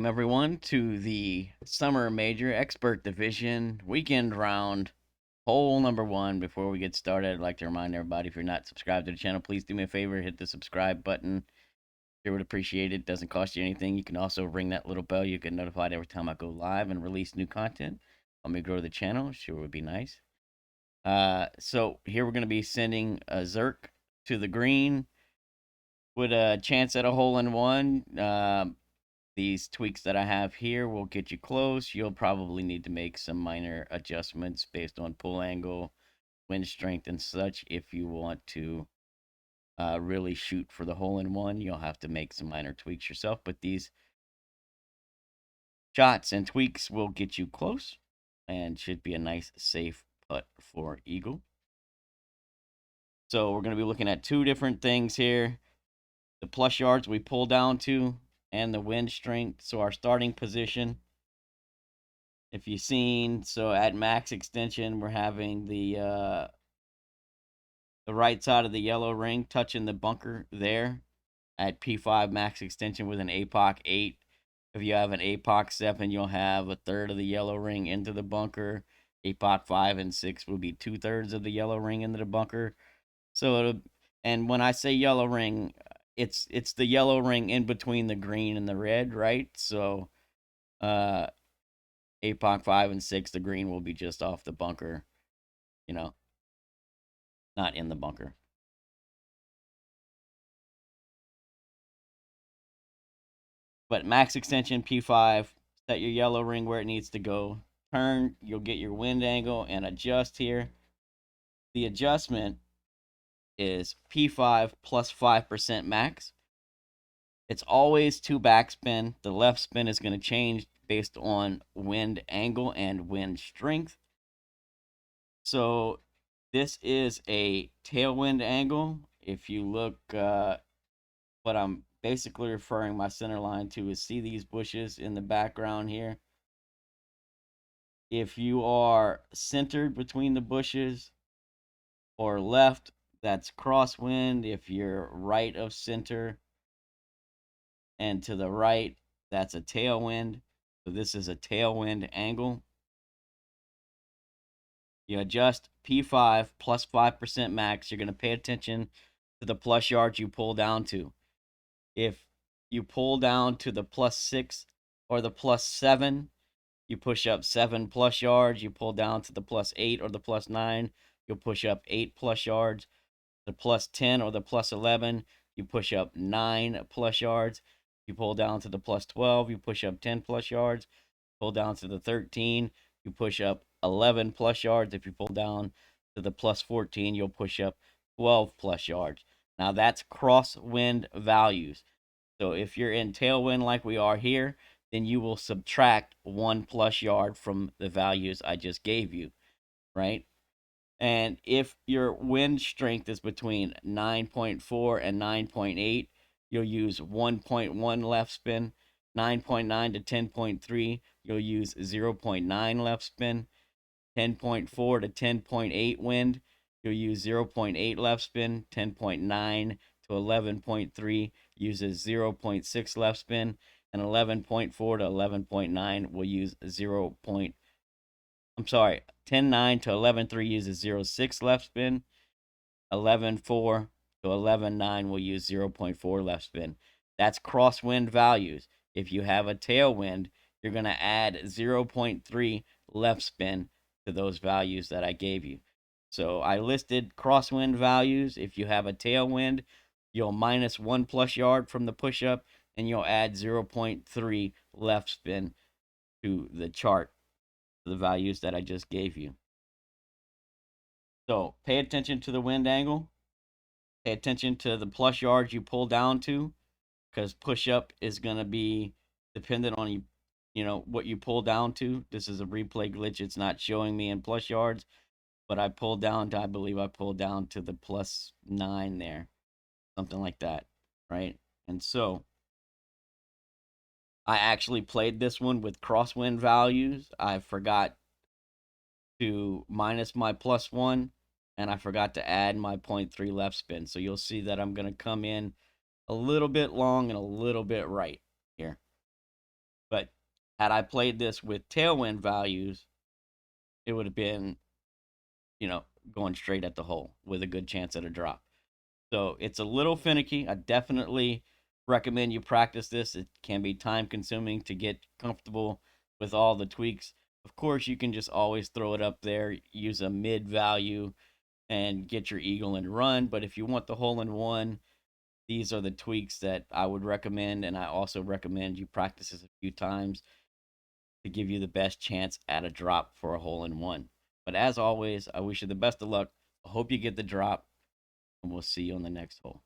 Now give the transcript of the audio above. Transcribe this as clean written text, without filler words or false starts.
Welcome everyone to the Summer Major Expert Division Weekend Round, hole number one. Before we get started, I'd like to remind everybody, if you're not subscribed to the channel, please do me a favor, hit the subscribe button. Sure would appreciate it. Doesn't cost you anything. You can also ring that little bell. You get notified every time I go live and release new content. Help me grow the channel. Sure would be nice. So here we're going to be sending a Zerk to the green with a chance at a hole in one. These tweaks that I have here will get you close. You'll probably need to make some minor adjustments based on pull angle, wind strength, and such. If you want to really shoot for the hole in one, you'll have to make some minor tweaks yourself. But these shots and tweaks will get you close and should be a nice, safe putt for eagle. So we're going to be looking at two different things here. The plus yards we pull down to and the wind strength. So our starting position, if you've seen, so at max extension, we're having the right side of the yellow ring touching the bunker there at P5 max extension with an APOC 8. If you have an APOC 7, you'll have a third of the yellow ring into the bunker. APOC 5 and 6 will be 2/3 of the yellow ring into the bunker. So and when I say yellow ring, it's the yellow ring in between the green and the red, right? So APOC 5 and 6, the green will be just off the bunker, you know, not in the bunker. But max extension P5, set your yellow ring where it needs to go. Turn, you'll get your wind angle and adjust here. The adjustment is P5 plus 5% max. It's always two backspin. The left spin is going to change based on wind angle and wind strength. So this is a tailwind angle. If you look, what I'm basically referring my center line to is, see these bushes in the background here? If you are centered between the bushes or left, that's crosswind. If you're right of center and to the right, that's a tailwind. So this is a tailwind angle. You adjust P5 plus 5% max. You're going to pay attention to the plus yards you pull down to. If you pull down to the plus 6 or the plus 7, you push up 7 plus yards. You pull down to the plus 8 or the plus 9, you'll push up 8 plus yards. The plus 10 or the plus 11, you push up 9 plus yards. You pull down to the plus 12, you push up 10 plus yards. Pull down to the 13, you push up 11 plus yards. If you pull down to the plus 14, you'll push up 12 plus yards. Now that's crosswind values. So if you're in tailwind like we are here, then you will subtract 1 plus yard from the values I just gave you, right? And if your wind strength is between 9.4 and 9.8, you'll use 1.1 left spin. 9.9 to 10.3, you'll use 0.9 left spin. 10.4 to 10.8 wind, you'll use 0.8 left spin. 10.9 to 11.3 uses 0.6 left spin. And 11.4 to 11.9 will use 0. I'm sorry, 10.9 to 11.3 uses 0.6 left spin. 11.4 to 11.9 will use 0.4 left spin. That's crosswind values. If you have a tailwind, you're going to add 0.3 left spin to those values that I gave you. So I listed crosswind values. If you have a tailwind, you'll minus 1 plus yard from the push-up, and you'll add 0.3 left spin to the chart, the values that I just gave you. So pay attention to the wind angle. Pay attention to the plus yards you pull down to, because push up is going to be dependent on what you pull down to. This is a replay glitch. It's not showing me in plus yards, but I pulled down to, I believe I pulled down to the plus 9 there, something like that, right? And so I actually played this one with crosswind values. I forgot to minus my plus 1, and I forgot to add my 0.3 left spin. So you'll see that I'm going to come in a little bit long and a little bit right here. But had I played this with tailwind values, it would have been, going straight at the hole with a good chance at a drop. So it's a little finicky. I definitely recommend you practice this. It can be time consuming to get comfortable with all the tweaks. Of course, you can just always throw it up there, use a mid value, and get your eagle and run. But if you want the hole in one, these are the tweaks that I would recommend. And I also recommend you practice this a few times to give you the best chance at a drop for a hole in one. But as always, I wish you the best of luck. I hope you get the drop, and we'll see you on the next hole.